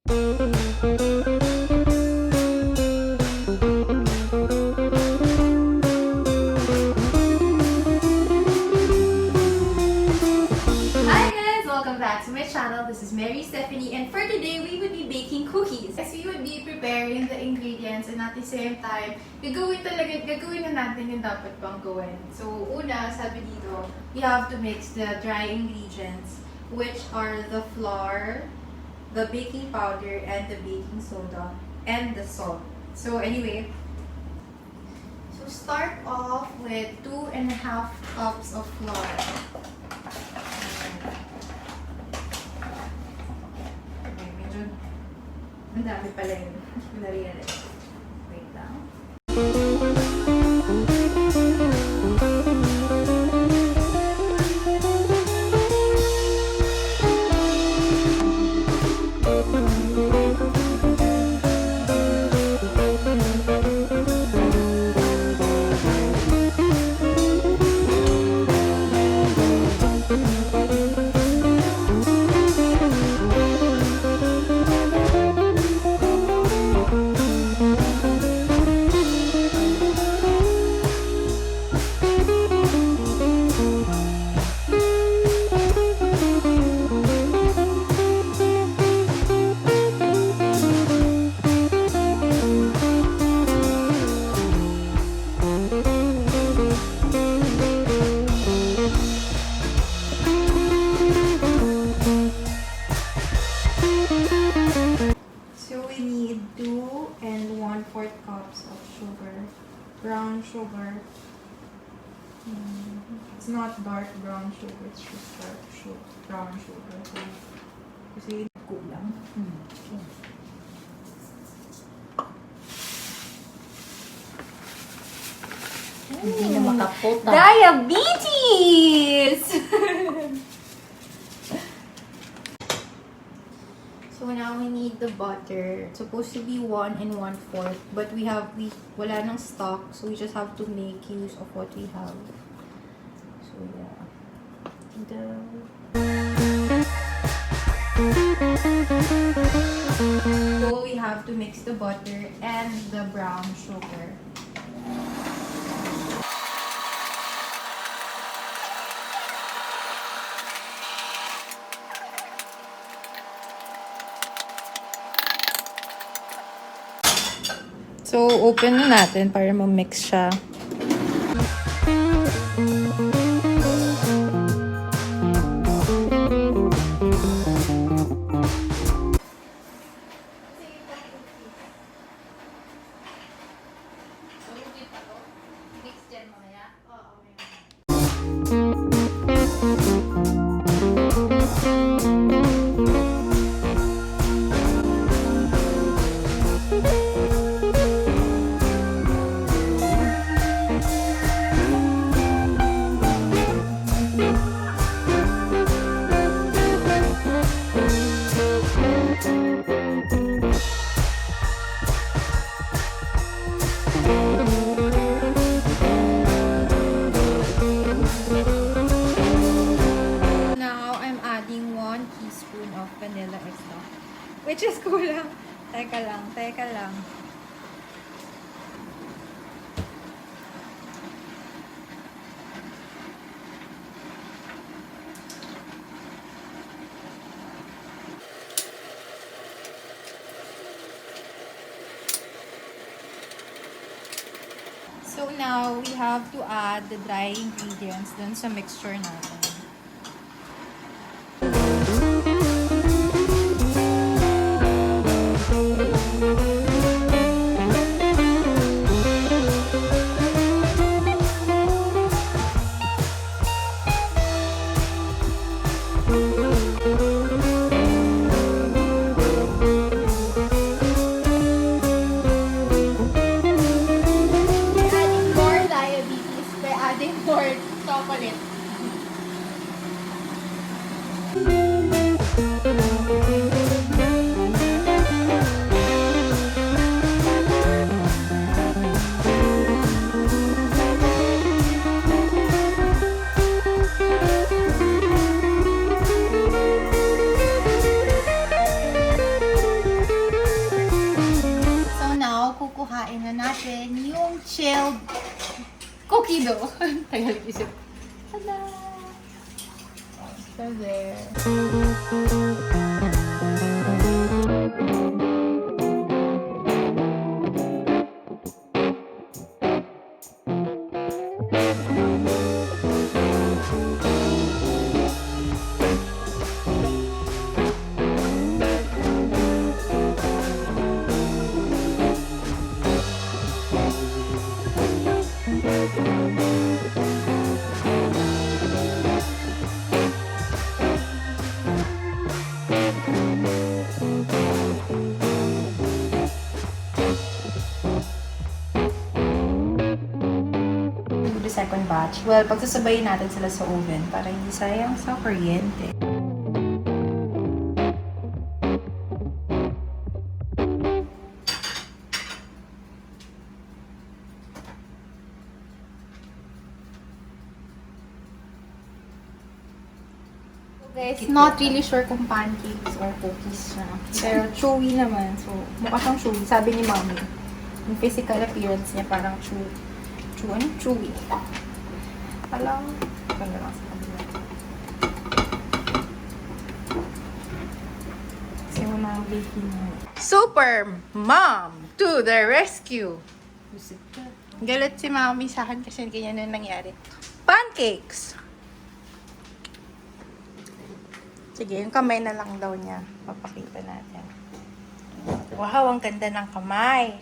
Back to my channel. This is Mary Stephanie, and for today we would be baking cookies. As we would be preparing the ingredients and at the same time gagawin na natin yung dapat pang gawin. So una, sabi dito, we have to mix the dry ingredients, which are the flour, the baking powder, and the baking soda, and the salt. So anyway, so start off with 2.5 cups of flour. Ang dami pala yun. Hindi ko na-realize. Wait lang. Brown sugar. It's not dark brown sugar, it's just dark brown sugar. Kasi kulang. Hindi na makaputa. Diabetes! So now we need the butter. It's supposed to be 1 1/4, but wala nang stock, so we just have to make use of what we have. So yeah. So we have to mix the butter and the brown sugar. So, open na natin para ma-mix siya. Vanilla extract. Which is kulang. Teka lang. So now, we have to add the dry ingredients dun sa mixture natin. Chocolate. Hahain na natin yung chilled cookie dough. Tagal isip. Tada! So there. Second batch. Well, pagsasabayin natin sila sa oven para hindi sayang sa kuryente. Guys, not really sure kung pancakes or cookies siya. Pero chewy naman. So, mukha siyang chewy. Sabi ni Mommy, yung physical appearance niya parang chewy. Chewy. Alam. Ito na lang sa kabila. Kasi wala ang baking mo. Super mom to the rescue! Galit si Mami sa akin kasi ganyan na nangyari. Pancakes! Sige, yung kamay na lang daw niya. Papakita natin. Wow, ang ganda ng kamay!